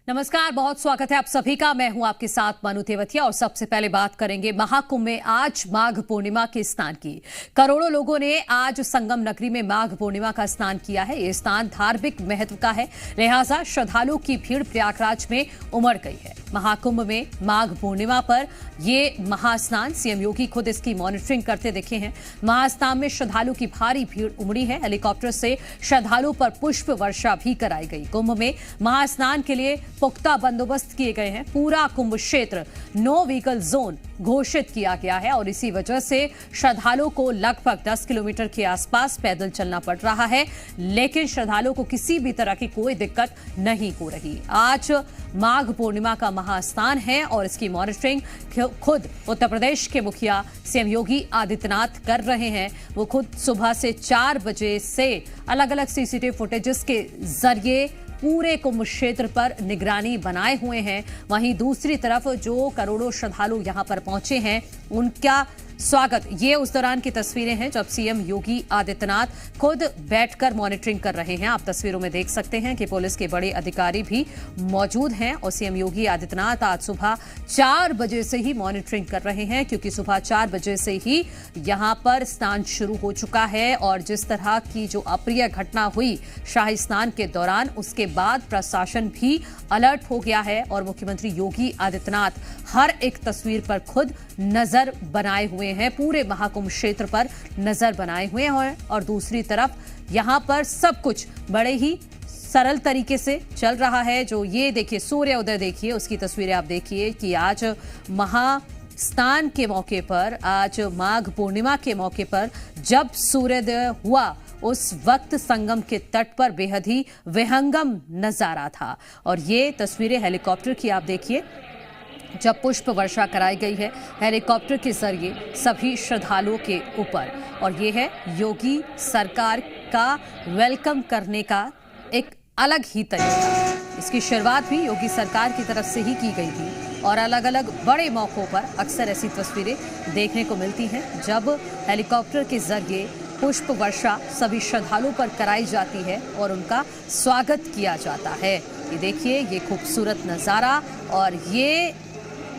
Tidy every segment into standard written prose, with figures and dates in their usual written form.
नमस्कार, बहुत स्वागत है आप सभी का। मैं हूं आपके साथ मनु तेवतिया और सबसे पहले बात करेंगे महाकुंभ में आज माघ पूर्णिमा के स्नान की। करोड़ों लोगों ने आज संगम नगरी में माघ पूर्णिमा का स्नान किया है। ये स्नान धार्मिक महत्व का है, लिहाजा श्रद्धालुओं की भीड़ प्रयागराज में उमड़ गई है। महाकुंभ में माघ पूर्णिमा पर ये महास्नान, सीएम योगी खुद इसकी मॉनिटरिंग करते दिखे हैं। महास्नान में श्रद्धालुओं की भारी भीड़ उमड़ी है। हेलीकॉप्टर से श्रद्धालुओं पर पुष्प वर्षा भी कराई गई। कुंभ में महास्नान के लिए पुख्ता बंदोबस्त किए गए हैं। पूरा कुंभ क्षेत्र नो व्हीकल जोन घोषित किया गया है और इसी वजह से श्रद्धालुओं को लगभग 10 किलोमीटर के आसपास पैदल चलना पड़ रहा है, लेकिन श्रद्धालुओं को किसी भी तरह की कोई दिक्कत नहीं हो रही। आज माघ पूर्णिमा का महास्नान है और इसकी मॉनिटरिंग खुद उत्तर प्रदेश के मुखिया सीएम योगी आदित्यनाथ कर रहे हैं। वो खुद सुबह से 4 बजे से अलग अलग सीसीटीवी फुटेजेस के जरिए पूरे कुंभ क्षेत्र पर निगरानी बनाए हुए हैं। वहीं दूसरी तरफ जो करोड़ों श्रद्धालु यहां पर पहुंचे हैं, उनका स्वागत, ये उस दौरान की तस्वीरें हैं जब सीएम योगी आदित्यनाथ खुद बैठकर मॉनिटरिंग कर रहे हैं। आप तस्वीरों में देख सकते हैं कि पुलिस के बड़े अधिकारी भी मौजूद हैं और सीएम योगी आदित्यनाथ आज सुबह 4 बजे से ही मॉनिटरिंग कर रहे हैं, क्योंकि सुबह 4 बजे से ही यहां पर स्नान शुरू हो चुका है। और जिस तरह की जो अप्रिय घटना हुई शाही स्नान के दौरान, उसके बाद प्रशासन भी अलर्ट हो गया है और मुख्यमंत्री योगी आदित्यनाथ हर एक तस्वीर पर खुद नजर बनाए हुए हैं। पूरे महाकुंभ क्षेत्र पर नजर बनाए हुए हैं और दूसरी तरफ यहां पर सब कुछ बड़े ही सरल तरीके से चल रहा है। जो ये देखिए सूर्य उदय, देखिए उसकी तस्वीरें आप देखिए कि आज महास्नान के मौके पर, आज माघ पूर्णिमा के मौके पर जब सूर्योदय हुआ, उस वक्त संगम के तट पर बेहद ही विहंगम नजारा था। और ये तस्वीरें हेलीकॉप्टर की आप देखिए, जब पुष्प वर्षा कराई गई है हेलीकॉप्टर के जरिए सभी श्रद्धालुओं के ऊपर। और ये है योगी सरकार का वेलकम करने का एक अलग ही तरीका। इसकी शुरुआत भी योगी सरकार की तरफ से ही की गई थी और अलग अलग बड़े मौकों पर अक्सर ऐसी तस्वीरें देखने को मिलती हैं जब हेलीकॉप्टर के जरिए पुष्प वर्षा सभी श्रद्धालुओं पर कराई जाती है और उनका स्वागत किया जाता है। ये देखिए, ये खूबसूरत नज़ारा, और ये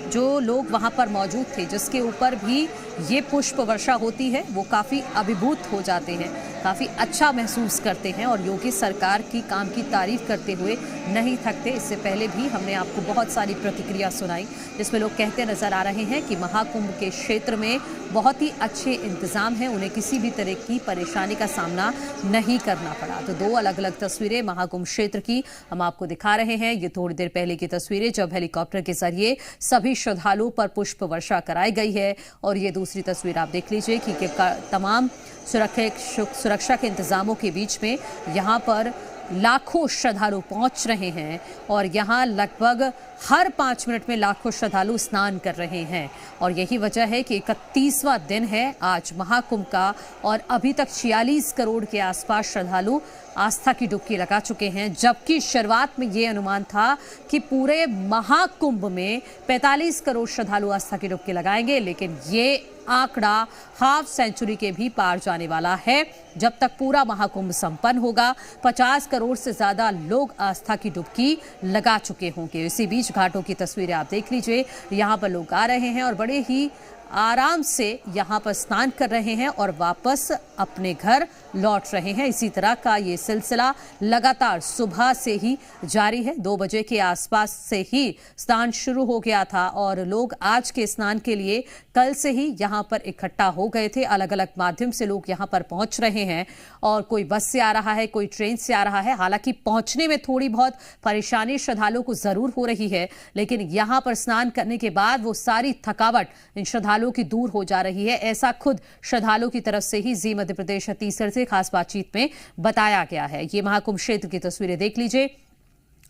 जो लोग वहां पर मौजूद थे जिसके ऊपर भी ये पुष्प वर्षा होती है, वो काफ़ी अभिभूत हो जाते हैं, काफ़ी अच्छा महसूस करते हैं और योगी सरकार की काम की तारीफ करते हुए नहीं थकते। इससे पहले भी हमने आपको बहुत सारी प्रतिक्रिया सुनाई जिसमें लोग कहते नजर आ रहे हैं कि महाकुंभ के क्षेत्र में बहुत ही अच्छे इंतजाम हैं, उन्हें किसी भी तरह की परेशानी का सामना नहीं करना पड़ा। तो 2 अलग अलग तस्वीरें महाकुंभ क्षेत्र की हम आपको दिखा रहे हैं। ये थोड़ी देर पहले की तस्वीरें जब हेलीकॉप्टर के जरिए सभी श्रद्धालुओं पर पुष्प वर्षा कराई गई है, और ये दूसरी तस्वीर आप देख लीजिए कि तमाम सुरक्षा के इंतजामों के बीच में यहाँ पर लाखों श्रद्धालु पहुंच रहे हैं और यहाँ लगभग हर 5 मिनट में लाखों श्रद्धालु स्नान कर रहे हैं। और यही वजह है कि 31वां दिन है आज महाकुंभ का और अभी तक 46 करोड़ के आसपास श्रद्धालु आस्था की डुबकी लगा चुके हैं, जबकि शुरुआत में ये अनुमान था कि पूरे महाकुंभ में 45 करोड़ श्रद्धालु आस्था की डुबकी लगाएंगे, लेकिन ये आंकड़ा हाफ सेंचुरी के भी पार जाने वाला है। जब तक पूरा महाकुंभ संपन्न होगा 50 करोड़ से ज्यादा लोग आस्था की डुबकी लगा चुके होंगे। इसी बीच घाटों की तस्वीरें आप देख लीजिए, यहाँ पर लोग आ रहे हैं और बड़े ही आराम से यहाँ पर स्नान कर रहे हैं और वापस अपने घर लौट रहे हैं। इसी तरह का ये सिलसिला लगातार सुबह से ही जारी है। 2 बजे के आसपास से ही स्नान शुरू हो गया था और लोग आज के स्नान के लिए कल से ही यहाँ पर इकट्ठा हो गए थे। अलग अलग माध्यम से लोग यहाँ पर पहुंच रहे हैं और कोई बस से आ रहा है, कोई ट्रेन से आ रहा है। हालांकि पहुंचने में थोड़ी बहुत परेशानी श्रद्धालुओं को जरूर हो रही है, लेकिन यहाँ पर स्नान करने के बाद वो सारी थकावट इन श्रद्धालुओं की दूर हो जा रही है। ऐसा खुद श्रद्धालुओं की तरफ से ही जी मध्य प्रदेश छत्तीसगढ़ से खास बातचीत में बताया गया है। ये महाकुंभ क्षेत्र की तस्वीरें देख लीजिए,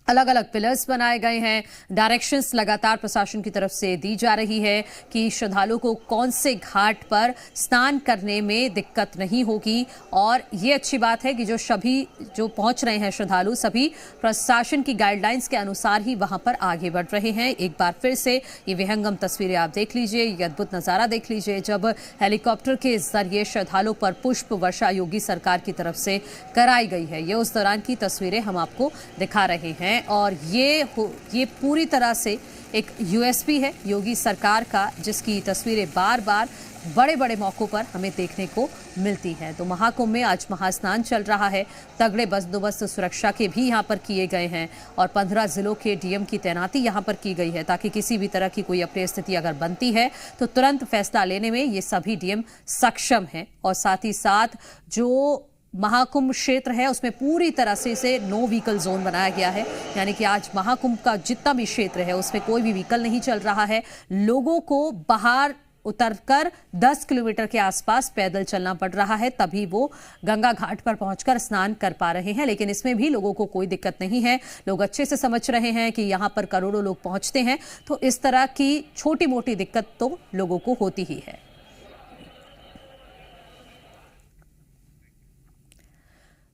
अलग अलग पिलर्स बनाए गए हैं। डायरेक्शंस लगातार प्रशासन की तरफ से दी जा रही है कि श्रद्धालुओं को कौन से घाट पर स्नान करने में दिक्कत नहीं होगी। और ये अच्छी बात है कि जो पहुंच रहे हैं श्रद्धालु, सभी प्रशासन की गाइडलाइंस के अनुसार ही वहां पर आगे बढ़ रहे हैं। एक बार फिर से ये विहंगम तस्वीरें आप देख लीजिए, ये अद्भुत नजारा देख लीजिए जब हेलीकॉप्टर के जरिए श्रद्धालुओं पर पुष्प वर्षा योगी सरकार की तरफ से कराई गई है। ये उस दौरान की तस्वीरें हम आपको दिखा रहे हैं। हैं और ये पूरी तरह से एक यूएसपी है योगी सरकार का, जिसकी तस्वीरें बार बार बड़े बड़े मौकों पर हमें देखने को मिलती हैं। तो महाकुंभ में आज महास्नान चल रहा है, तगड़े बंदोबस्त सुरक्षा के भी यहां पर किए गए हैं और 15 जिलों के डीएम की तैनाती यहां पर की गई है, ताकि किसी भी तरह की कोई अप्रिय स्थिति अगर बनती है तो तुरंत फैसला लेने में ये सभी डीएम सक्षम हैं। और साथ ही साथ जो महाकुंभ क्षेत्र है उसमें पूरी तरह से इसे नो व्हीकल जोन बनाया गया है, यानी कि आज महाकुंभ का जितना भी क्षेत्र है उसमें कोई भी व्हीकल नहीं चल रहा है। लोगों को बाहर उतरकर 10 किलोमीटर के आसपास पैदल चलना पड़ रहा है, तभी वो गंगा घाट पर पहुंचकर स्नान कर पा रहे हैं। लेकिन इसमें भी लोगों को कोई दिक्कत नहीं है। लोग अच्छे से समझ रहे हैं कि यहां पर करोड़ों लोग पहुंचते हैं, तो इस तरह की छोटी मोटी दिक्कत तो लोगों को होती ही है।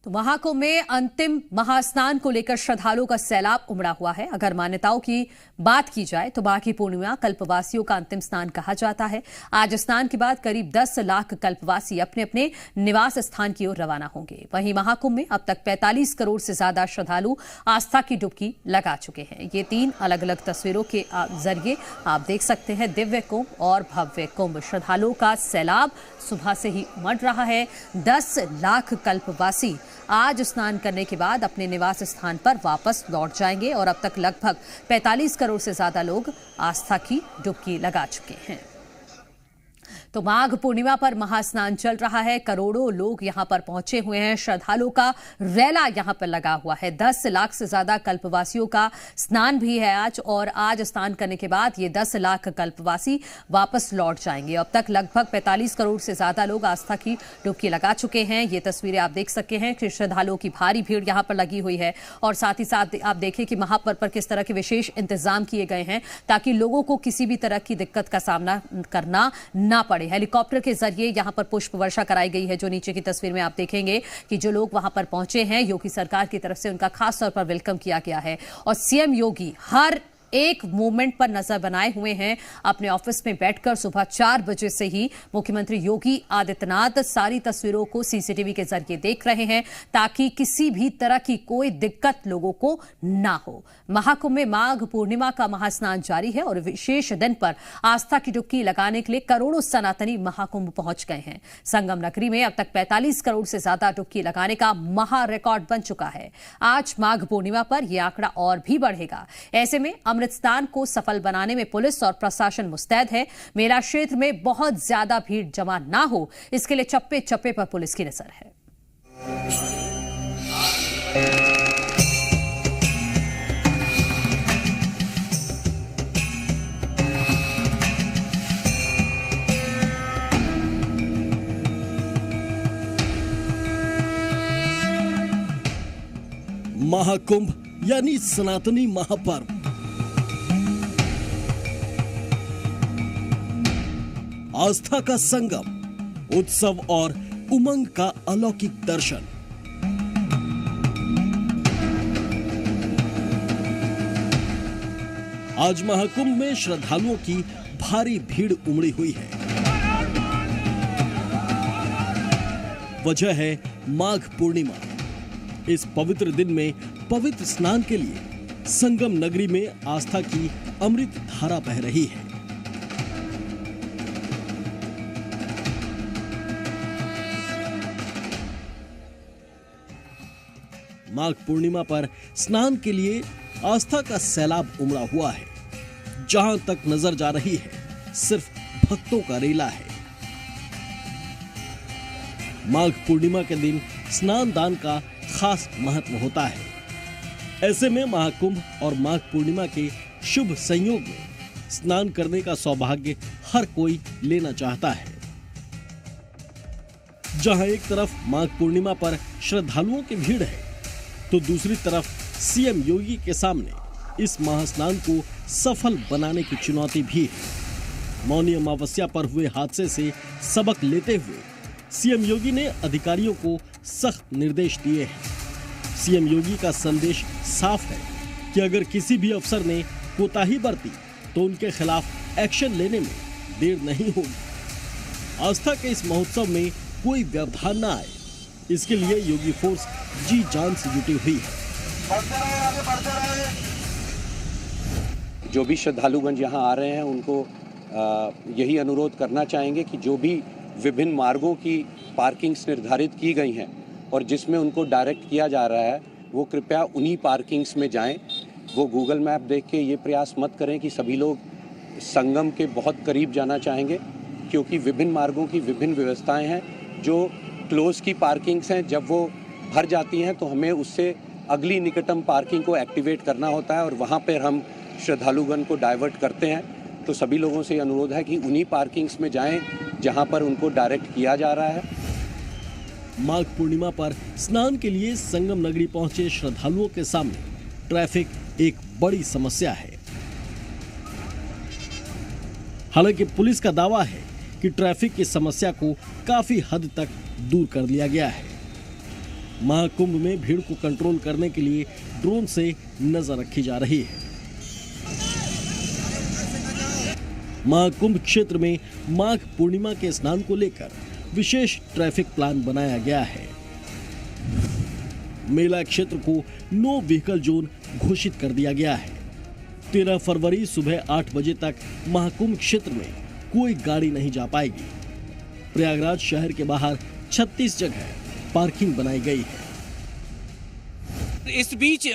तो महाकुंभ में अंतिम महास्नान को लेकर श्रद्धालुओं का सैलाब उमड़ा हुआ है। अगर मान्यताओं की बात की जाए तो माघी पूर्णिमा कल्पवासियों का अंतिम स्नान कहा जाता है। आज स्नान के बाद करीब 10 लाख कल्पवासी अपने अपने निवास स्थान की ओर रवाना होंगे। वहीं महाकुंभ में अब तक 45 करोड़ से ज्यादा श्रद्धालु आस्था की डुबकी लगा चुके हैं। ये 3 अलग अलग तस्वीरों के जरिए आप देख सकते हैं, दिव्य कुंभ और भव्य कुंभ। श्रद्धालुओं का सैलाब सुबह से ही उमड़ रहा है। 10 लाख कल्पवासी आज स्नान करने के बाद अपने निवास स्थान पर वापस लौट जाएंगे और अब तक लगभग 45 करोड़ से ज्यादा लोग आस्था की डुबकी लगा चुके हैं। तो माघ पूर्णिमा पर महास्नान चल रहा है, करोड़ों लोग यहां पर पहुंचे हुए हैं। श्रद्धालुओं का रैला यहां पर लगा हुआ है। 10 लाख से ज्यादा कल्पवासियों का स्नान भी है आज, और आज स्नान करने के बाद ये 10 लाख कल्पवासी वापस लौट जाएंगे। अब तक लगभग 45 करोड़ से ज्यादा लोग आस्था की डुबकी लगा चुके हैं। ये तस्वीरें आप देख सकते हैं कि श्रद्धालुओं की भारी भीड़ यहां पर लगी हुई है, और साथ ही साथ आप देखें कि महापर्व पर किस तरह के विशेष इंतजाम किए गए हैं ताकि लोगों को किसी भी तरह की दिक्कत का सामना करना ना पड़े। हेलीकॉप्टर के जरिए यहां पर पुष्प वर्षा कराई गई है, जो नीचे की तस्वीर में आप देखेंगे कि जो लोग वहां पर पहुंचे हैं, योगी सरकार की तरफ से उनका खास तौर पर वेलकम किया गया है। और सीएम योगी हर एक मोमेंट पर नजर बनाए हुए हैं। अपने ऑफिस में बैठकर सुबह 4 बजे से ही मुख्यमंत्री योगी आदित्यनाथ सारी तस्वीरों को सीसीटीवी के जरिए देख रहे हैं, ताकि किसी भी तरह की कोई दिक्कत लोगों को ना हो। महाकुंभ में माघ पूर्णिमा का महास्नान जारी है और विशेष दिन पर आस्था की डुबकी लगाने के लिए करोड़ों सनातनी महाकुंभ पहुंच गए हैं। संगम नगरी में अब तक 45 करोड़ से ज्यादा डुबकी लगाने का महा रिकॉर्ड बन चुका है। आज माघ पूर्णिमा पर यह आंकड़ा और भी बढ़ेगा। ऐसे में अमृत स्नान को सफल बनाने में पुलिस और प्रशासन मुस्तैद है। मेला क्षेत्र में बहुत ज्यादा भीड़ जमा ना हो, इसके लिए चप्पे चप्पे पर पुलिस की नजर है। महाकुंभ यानी सनातनी महापर्व। आस्था का संगम, उत्सव और उमंग का अलौकिक दर्शन। आज महाकुंभ में श्रद्धालुओं की भारी भीड़ उमड़ी हुई है। वजह है माघ पूर्णिमा। इस पवित्र दिन में पवित्र स्नान के लिए संगम नगरी में आस्था की अमृत धारा बह रही है। माघ पूर्णिमा पर स्नान के लिए आस्था का सैलाब उमड़ा हुआ है। जहां तक नजर जा रही है, सिर्फ भक्तों का रेला है। माघ पूर्णिमा के दिन स्नान दान का खास महत्व होता है। ऐसे में महाकुंभ और माघ पूर्णिमा के शुभ संयोग में स्नान करने का सौभाग्य हर कोई लेना चाहता है। जहां एक तरफ माघ पूर्णिमा पर श्रद्धालुओं की भीड़ है, तो दूसरी तरफ सीएम योगी के सामने इस महास्नान को सफल बनाने की चुनौती भी है। मौनी अमावस्या पर हुए हादसे से सबक लेते हुए सीएम योगी ने अधिकारियों को सख्त निर्देश दिए हैं। सीएम योगी का संदेश साफ है कि अगर किसी भी अफसर ने कोताही बरती तो उनके खिलाफ एक्शन लेने में देर नहीं होगी। आस्था के इस महोत्सव में कोई व्यवधान न आए, इसके लिए योगी फोर्स जी जान से जुटी हुई है। जो भी श्रद्धालुगण यहाँ आ रहे हैं उनको यही अनुरोध करना चाहेंगे कि जो भी विभिन्न मार्गों की पार्किंग्स निर्धारित की गई हैं और जिसमें उनको डायरेक्ट किया जा रहा है वो कृपया उन्हीं पार्किंग्स में जाएं। वो गूगल मैप देख के ये प्रयास मत करें कि सभी लोग संगम के बहुत करीब जाना चाहेंगे, क्योंकि विभिन्न मार्गों की विभिन्न व्यवस्थाएं हैं। जो क्लोज की पार्किंग्स हैं जब वो भर जाती हैं तो हमें उससे अगली निकटतम पार्किंग को एक्टिवेट करना होता है और वहाँ पर हम श्रद्धालुगण को डाइवर्ट करते हैं। तो सभी लोगों से अनुरोध है कि उन्हीं पार्किंग्स में जाएं जहां पर उनको डायरेक्ट किया जा रहा है। माघ पूर्णिमा पर स्नान के लिए संगम नगरी पहुंचे श्रद्धालुओं के सामने ट्रैफिक एक बड़ी समस्या है। हालांकि पुलिस का दावा है कि ट्रैफिक की समस्या को काफी हद तक दूर कर लिया गया है। महाकुंभ में भीड़ को कंट्रोल करने के लिए ड्रोन से नजर रखी जा रही है। महाकुंभ क्षेत्र में माघ पूर्णिमा के स्नान को लेकर विशेष ट्रैफिक प्लान बनाया गया है। मेला क्षेत्र को नो व्हीकल जोन घोषित कर दिया गया है। 13 फरवरी सुबह 8 बजे तक महाकुंभ क्षेत्र में कोई गाड़ी नहीं जा पाएगी। प्रयागराज शहर के बाहर 36 जगह पार्किंग बनाई गई है। इस बीच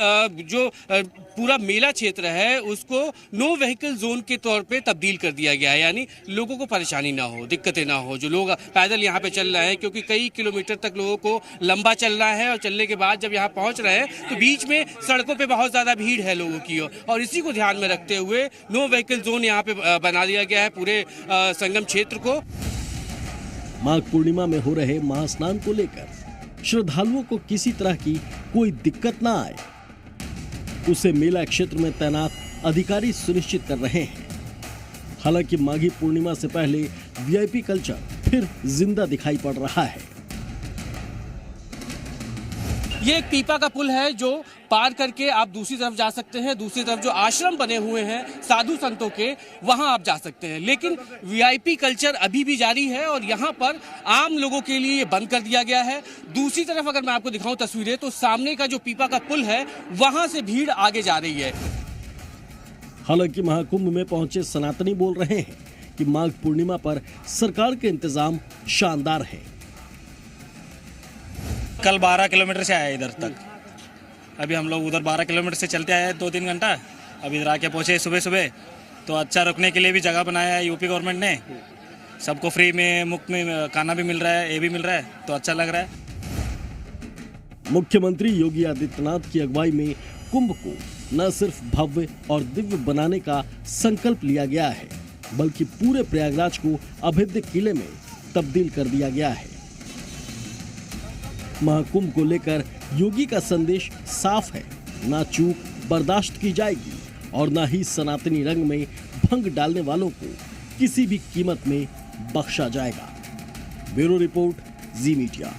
जो पूरा मेला क्षेत्र है उसको नो व्हीकल जोन के तौर पे तब्दील कर दिया गया है, यानी लोगों को परेशानी ना हो, दिक्कतें ना हो। जो लोग पैदल यहाँ पे चल रहे हैं, क्योंकि कई किलोमीटर तक लोगों को लंबा चलना है और चलने के बाद जब यहाँ पहुँच रहे हैं तो बीच में सड़कों पे बहुत ज़्यादा भीड़ है लोगों की, और इसी को ध्यान में रखते हुए नो व्हीकल जोन यहाँ पे बना दिया गया है पूरे संगम क्षेत्र को। माघ पूर्णिमा में हो रहे महास्नान को लेकर श्रद्धालुओं को किसी तरह की कोई दिक्कत ना आए, उसे मेला क्षेत्र में तैनात अधिकारी सुनिश्चित कर रहे हैं। हालांकि माघी पूर्णिमा से पहले वीआईपी कल्चर फिर जिंदा दिखाई पड़ रहा है। ये एक पीपा का पुल है जो पार करके आप दूसरी तरफ जा सकते हैं। दूसरी तरफ जो आश्रम बने हुए हैं साधु संतों के, वहां आप जा सकते हैं। लेकिन वीआईपी कल्चर अभी भी जारी है और यहां पर आम लोगों के लिए ये बंद कर दिया गया है। दूसरी तरफ अगर मैं आपको दिखाऊं तस्वीरें, तो सामने का जो पीपा का पुल है वहां से भीड़ आगे जा रही है। हालांकि महाकुंभ में पहुंचे सनातनी बोल रहे हैं कि माघ पूर्णिमा पर सरकार के इंतजाम शानदार है। कल 12 किलोमीटर से आए इधर तक, अभी हम लोग उधर 12 किलोमीटर से चलते आए 2-3 घंटा, अभी इधर आके पहुँचे सुबह सुबह। तो अच्छा रुकने के लिए भी जगह बनाया है यूपी गवर्नमेंट ने, सबको फ्री में मुफ्त में खाना भी मिल रहा है, ये भी मिल रहा है, तो अच्छा लग रहा है। मुख्यमंत्री योगी आदित्यनाथ की अगुवाई में कुंभ को न सिर्फ भव्य और दिव्य बनाने का संकल्प लिया गया है, बल्कि पूरे प्रयागराज को अभेद्य किले में तब्दील कर दिया गया है। महाकुंभ को लेकर योगी का संदेश साफ है, ना चूक बर्दाश्त की जाएगी और ना ही सनातनी रंग में भंग डालने वालों को किसी भी कीमत में बख्शा जाएगा। ब्यूरो रिपोर्ट, जी मीडिया।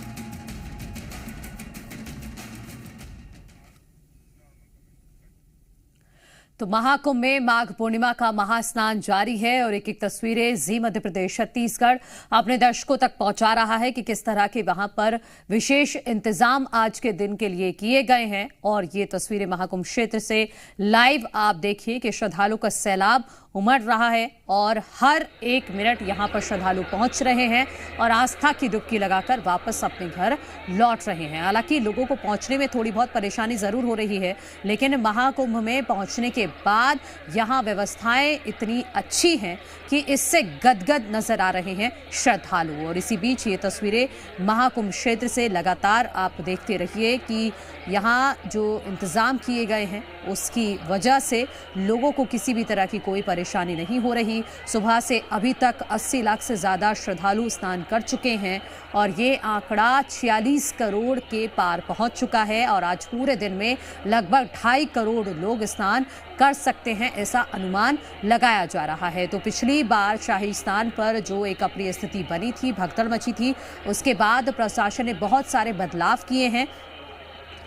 तो महाकुंभ में माघ पूर्णिमा का महास्नान जारी है और एक एक तस्वीरें जी मध्य प्रदेश छत्तीसगढ़ अपने दर्शकों तक पहुंचा रहा है कि किस तरह के वहां पर विशेष इंतजाम आज के दिन के लिए किए गए हैं। और ये तस्वीरें महाकुंभ क्षेत्र से लाइव आप देखिए कि श्रद्धालु का सैलाब उमड़ रहा है और हर एक मिनट यहां पर श्रद्धालु पहुंच रहे हैं और आस्था की डुबकी लगाकर वापस अपने घर लौट रहे हैं। हालांकि लोगों को पहुंचने में थोड़ी बहुत परेशानी जरूर हो रही है, लेकिन महाकुंभ में पहुंचने के बाद यहां व्यवस्थाएं इतनी अच्छी हैं कि इससे गदगद नजर आ रहे हैं श्रद्धालु। और इसी बीच ये तस्वीरें महाकुंभ क्षेत्र से लगातार आप देखते रहिए कि यहाँ जो इंतजाम किए गए हैं उसकी वजह से लोगों को किसी भी तरह की कोई परेशानी नहीं हो रही। सुबह से अभी तक 80 लाख से ज़्यादा श्रद्धालु स्नान कर चुके हैं और ये आंकड़ा 46 करोड़ के पार पहुंच चुका है और आज पूरे दिन में लगभग 2.5 करोड़ लोग स्नान कर सकते हैं, ऐसा अनुमान लगाया जा रहा है। तो पिछली बार शाही स्नान पर जो एक अप्रिय स्थिति बनी थी, भगदड़ मची थी, उसके बाद प्रशासन ने बहुत सारे बदलाव किए हैं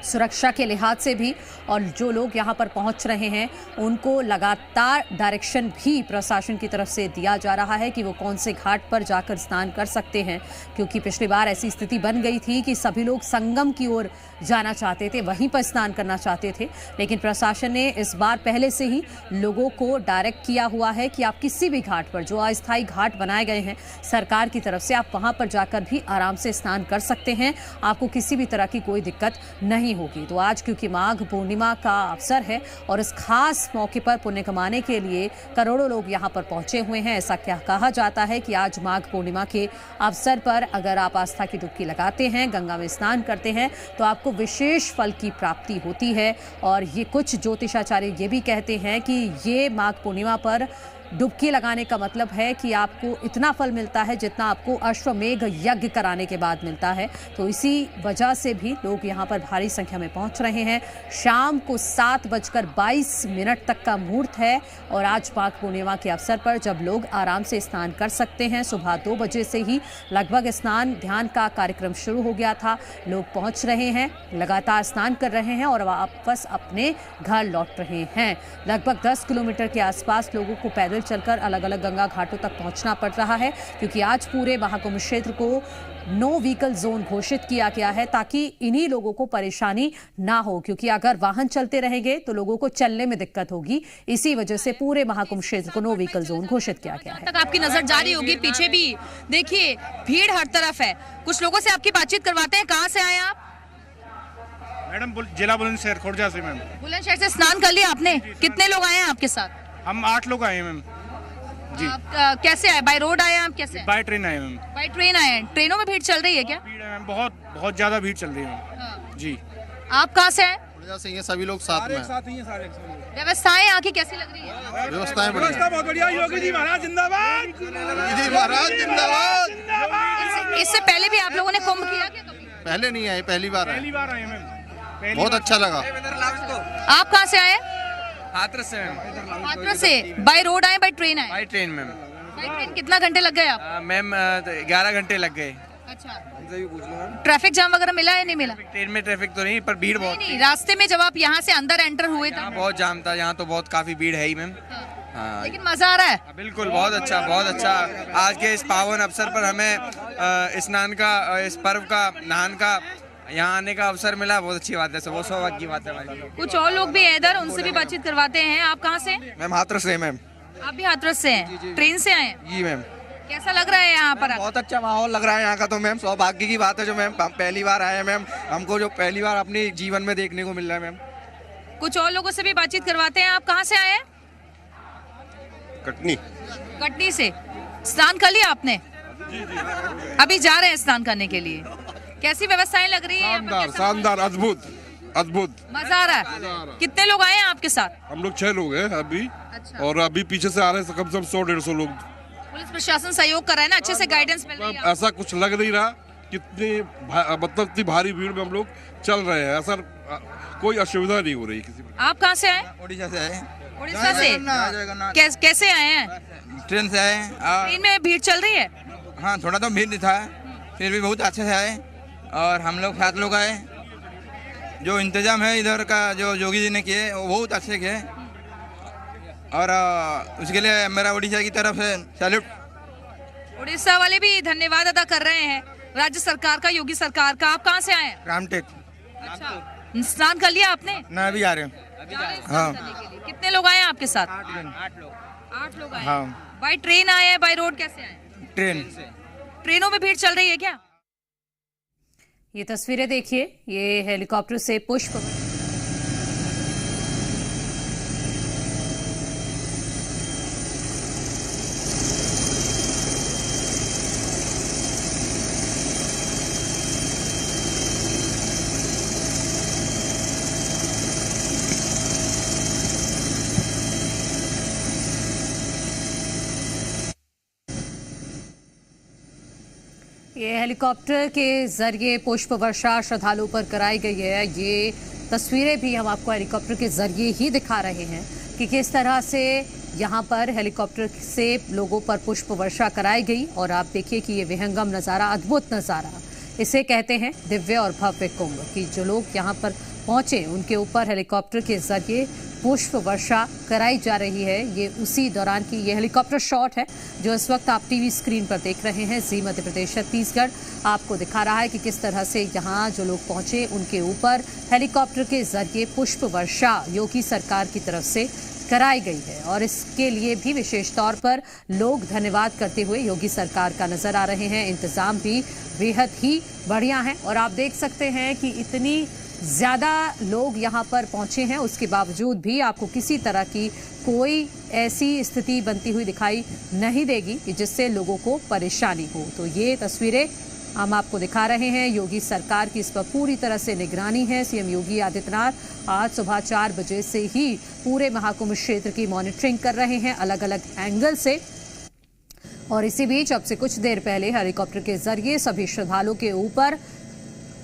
सुरक्षा के लिहाज से भी, और जो लोग यहाँ पर पहुँच रहे हैं उनको लगातार डायरेक्शन भी प्रशासन की तरफ से दिया जा रहा है कि वो कौन से घाट पर जाकर स्नान कर सकते हैं, क्योंकि पिछली बार ऐसी स्थिति बन गई थी कि सभी लोग संगम की ओर जाना चाहते थे, वहीं पर स्नान करना चाहते थे, लेकिन प्रशासन ने इस बार पहले से ही लोगों को डायरेक्ट किया हुआ है कि आप किसी भी घाट पर, जो अस्थायी घाट बनाए गए हैं सरकार की तरफ से, आप वहां पर जाकर भी आराम से स्नान कर सकते हैं, आपको किसी भी तरह की कोई दिक्कत नहीं होगी। तो आज क्योंकि माघ पूर्णिमा का अवसर है और इस खास मौके पर पुण्य कमाने के लिए करोड़ों लोग यहाँ पर पहुंचे हुए हैं। ऐसा क्या कहा जाता है कि आज माघ पूर्णिमा के अवसर पर अगर आप आस्था की डुबकी लगाते हैं, गंगा में स्नान करते हैं, तो आपको विशेष फल की प्राप्ति होती है। और ये कुछ ज्योतिषाचार्य ये भी कहते हैं कि ये माघ पूर्णिमा पर डुबकी लगाने का मतलब है कि आपको इतना फल मिलता है जितना आपको अश्वमेघ यज्ञ कराने के बाद मिलता है। तो इसी वजह से भी लोग यहाँ पर भारी संख्या में पहुँच रहे हैं। शाम को 7:22 तक का मुहूर्त है और आज माघ पूर्णिमा के अवसर पर जब लोग आराम से स्नान कर सकते हैं, सुबह 2 बजे से ही लगभग स्नान ध्यान का कार्यक्रम शुरू हो गया था। लोग पहुँच रहे हैं, लगातार स्नान कर रहे हैं और वापस अपने घर लौट रहे हैं। लगभग 10 किलोमीटर के आसपास लोगों को पैदल चलकर अलग अलग गंगा घाटों तक पहुंचना पड़ रहा है, क्योंकि आज पूरे महाकुंभ क्षेत्र को नो व्हीकल जोन घोषित किया गया है ताकि इन्हीं लोगों को परेशानी ना हो, क्योंकि अगर वाहन चलते रहेंगे तो लोगों को चलने में दिक्कत होगी। इसी वजह से पूरे महाकुंभ क्षेत्र को नो व्हीकल जोन घोषित किया गया है। तक आपकी नजर जारी होगी, पीछे भी देखिए भीड़ हर तरफ है। कुछ लोगों से आपकी बातचीत करवाते हैं। कहाँ से आए आप? मैडम जिला बुलंदशहर खोरजा से। मैम बुलंदशहर से स्नान कर लिया आपने? कितने लोग आए हैं आपके साथ? हम 8 लोग आए हैं मैम जी। आप कैसे आए? बाय रोड आए हैं आप? कैसे? बाय ट्रेन आए मैम। बाय ट्रेन आए हैं। ट्रेनों में भीड़ चल रही है क्या? भीड़ है मैम, बहुत ज्यादा भीड़ चल रही है मैम। हाँ। जी। आप कहाँ से आए? से ये सभी लोग साथ में हैं। साथ ही हैं सारे। व्यवस्थाएं यहाँ की कैसी लग रही है? व्यवस्थाएं बढ़िया। बहुत बढ़िया। योगी जी महाराज जिंदाबाद। योगी जी महाराज जिंदाबाद। इससे पहले भी आप लोगों ने कुंभ किया क्या कभी? पहले नहीं आए, पहली बार आए। पहली बार आए मैम। बहुत अच्छा लगा। आप कहाँ से आए? हाथरस से मैम। हाथरस से। बाय रोड आए बाय ट्रेन आए? By train ma'am. By train कितना घंटे लग गए आप? मैम 11 घंटे लग गए। अच्छा, ट्रैफिक जाम वगैरह मिला है? नहीं मिला? ट्रेन में ट्रैफिक तो नहीं, पर भीड़ बहुत नहीं, रास्ते में जब आप यहाँ से अंदर एंटर हुए यहाँ थे बहुत जाम था। यहाँ तो बहुत काफी भीड़ है ही मैम। हाँ लेकिन मजा आ रहा है? बिल्कुल, बहुत अच्छा, बहुत अच्छा। आज के इस पावन अवसर पर हमें स्नान का, इस पर्व का, नहान का, यहाँ आने का अवसर मिला। बहुत अच्छी बात है, वो सौभाग्य की बात है हमारी। कुछ और लोग भी हैं इधर, उनसे भी बातचीत करवाते हैं। आप कहाँ से? मैम हाथरस से मैम। आप भी हाथरस से हैं? ट्रेन से आए हैं? जी मैम। कैसा लग रहा है यहाँ पर? बहुत अच्छा माहौल लग रहा है यहाँ का। तो मैम सौभाग्य की बात है जो मैम पहली बार आए हैं मैम, हमको जो पहली बार अपने जीवन में देखने को मिल रहा है मैम। कुछ और लोगों से भी बातचीत करवाते हैं। आप कहाँ से आए हैं? कटनी। कटनी से। स्नान कर लिया आपने? अभी जा रहे हैं स्नान करने के लिए। कैसी व्यवस्थाएं लग रही है? शानदार, शानदार, अद्भुत, अद्भुत। मजा आ रहा है। कितने लोग आए हैं आपके साथ? हम लोग 6 लोग हैं अभी। अच्छा। और अभी पीछे से आ रहे हैं कम से कम 100-150 लोग। पुलिस प्रशासन सहयोग कर रहा है ना? अच्छे से गाइडेंस मिल रही है? ऐसा कुछ लग नहीं रहा। कितनी मतलब इतनी भारी भीड़ में हम लोग चल रहे हैं, ऐसा कोई असुविधा नहीं हो रही किसी प्रकार। आप कहाँ से आए? उड़ीसा से आए। उड़ीसा से। कैसे आए हैं? ट्रेन से आए। ट्रेन में भीड़ चल रही है? हाँ, थोड़ा तो भीड़ था, फिर भी बहुत अच्छे से आए। और हम लोग 7 लोग आए। जो इंतजाम है इधर का, जो योगी जी ने किए, वो बहुत अच्छे किए। और उसके लिए मेरा उड़ीसा की तरफ से सैल्यूट। उड़ीसा वाले भी धन्यवाद अदा कर रहे हैं राज्य सरकार का, योगी सरकार का। आप कहाँ से आए हैं? रामटेक। अच्छा, स्नान कर लिया आपने? ना अभी आ रहे हैं। हाँ। कितने लोग आए हैं आपके साथ? 8 लोग आए। हाँ। बाय ट्रेन आए हैं? बाय रोड कैसे आए? ट्रेन। ट्रेनों में भीड़ चल रही है क्या? ये तस्वीरें देखिए, ये हेलीकॉप्टर से पुष्प ये हेलीकॉप्टर के जरिए पुष्प वर्षा श्रद्धालुओं पर कराई गई है। ये तस्वीरें भी हम आपको हेलीकॉप्टर के जरिए ही दिखा रहे हैं कि किस तरह से यहाँ पर हेलीकॉप्टर से लोगों पर पुष्प वर्षा कराई गई। और आप देखिए कि ये विहंगम नज़ारा, अद्भुत नज़ारा, इसे कहते हैं दिव्य और भव्य कुंभ कि जो लोग यहाँ पर पहुंचे उनके ऊपर हेलीकॉप्टर के जरिए पुष्प वर्षा कराई जा रही है। ये उसी दौरान की ये हेलीकॉप्टर शॉट है जो इस वक्त आप टीवी स्क्रीन पर देख रहे हैं। जी मध्य प्रदेश छत्तीसगढ़ आपको दिखा रहा है कि किस तरह से यहाँ जो लोग पहुंचे उनके ऊपर हेलीकॉप्टर के जरिए पुष्प वर्षा योगी सरकार की तरफ से कराई गई है और इसके लिए भी विशेष तौर पर लोग धन्यवाद करते हुए योगी सरकार का नजर आ रहे हैं। इंतजाम भी बेहद ही बढ़िया है और आप देख सकते हैं कि इतनी ज्यादा लोग यहाँ पर पहुंचे हैं, उसके बावजूद भी आपको किसी तरह की कोई ऐसी स्थिति बनती हुई दिखाई नहीं देगी कि जिससे लोगों को परेशानी हो। तो ये तस्वीरें हम आपको दिखा रहे हैं। योगी सरकार की इस पर पूरी तरह से निगरानी है। सीएम योगी आदित्यनाथ आज सुबह 4 बजे से ही पूरे महाकुंभ क्षेत्र की मॉनिटरिंग कर रहे हैं अलग अलग एंगल से। और इसी बीच अब से कुछ देर पहले हेलीकॉप्टर के जरिए सभी श्रद्धालुओं के ऊपर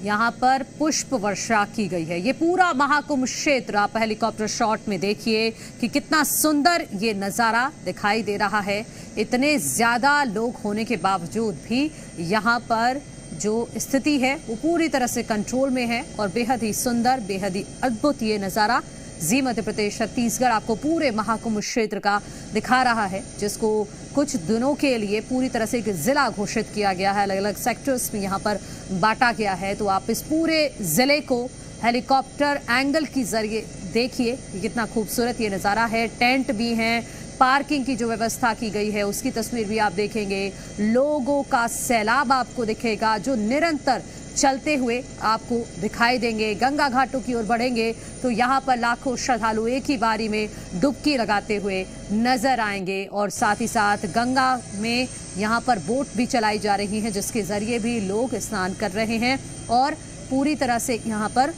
यहाँ पर पुष्प वर्षा की गई है। ये पूरा महाकुंभ क्षेत्र आप हेलीकॉप्टर शॉट में देखिए कि कितना सुंदर ये नज़ारा दिखाई दे रहा है। इतने ज़्यादा लोग होने के बावजूद भी यहाँ पर जो स्थिति है वो पूरी तरह से कंट्रोल में है और बेहद ही सुंदर, बेहद ही अद्भुत ये नज़ारा जी मध्य प्रदेश छत्तीसगढ़ आपको पूरे महाकुंभ क्षेत्र का दिखा रहा है, जिसको कुछ दिनों के लिए पूरी तरह से एक जिला घोषित किया गया है। अलग अलग सेक्टर्स में यहाँ पर बांटा गया है। तो आप इस पूरे जिले को हेलीकॉप्टर एंगल के जरिए देखिए कितना खूबसूरत ये नज़ारा है। टेंट भी हैं, पार्किंग की जो व्यवस्था की गई है उसकी तस्वीर भी आप देखेंगे। लोगों का सैलाब आपको दिखेगा जो निरंतर चलते हुए आपको दिखाई देंगे। गंगा घाटों की ओर बढ़ेंगे तो यहाँ पर लाखों श्रद्धालु एक ही बारी में डुबकी लगाते हुए नजर आएंगे और साथ ही साथ गंगा में यहाँ पर बोट भी चलाई जा रही हैं जिसके जरिए भी लोग स्नान कर रहे हैं और पूरी तरह से यहाँ पर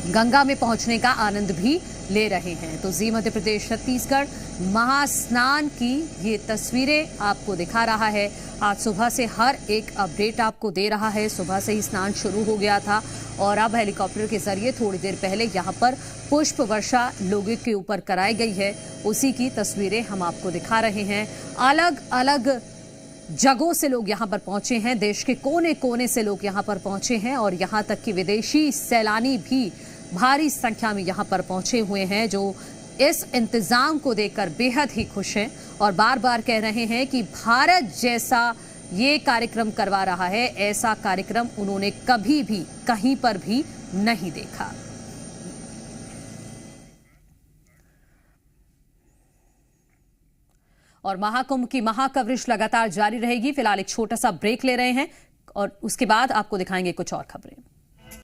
गंगा में पहुंचने का आनंद भी ले रहे हैं। तो जी मध्य प्रदेश छत्तीसगढ़ महास्नान की ये तस्वीरें आपको दिखा रहा है। आज सुबह से हर एक अपडेट आपको दे रहा है। सुबह से ही स्नान शुरू हो गया था और अब हेलीकॉप्टर के जरिए थोड़ी देर पहले यहाँ पर पुष्प वर्षा लोगों के ऊपर कराई गई है, उसी की तस्वीरें हम आपको दिखा रहे हैं। अलग अलग जगहों से लोग यहाँ पर पहुंचे हैं, देश के कोने कोने से लोग यहाँ पर पहुंचे हैं और यहाँ तक कि विदेशी सैलानी भी भारी संख्या में यहाँ पर पहुंचे हुए हैं जो इस इंतजाम को देखकर बेहद ही खुश हैं और बार बार कह रहे हैं कि भारत जैसा ये कार्यक्रम करवा रहा है, ऐसा कार्यक्रम उन्होंने कभी भी कहीं पर भी नहीं देखा। और महाकुंभ की महाकवरेज लगातार जारी रहेगी। फिलहाल एक छोटा सा ब्रेक ले रहे हैं और उसके बाद आपको दिखाएंगे कुछ और खबरें।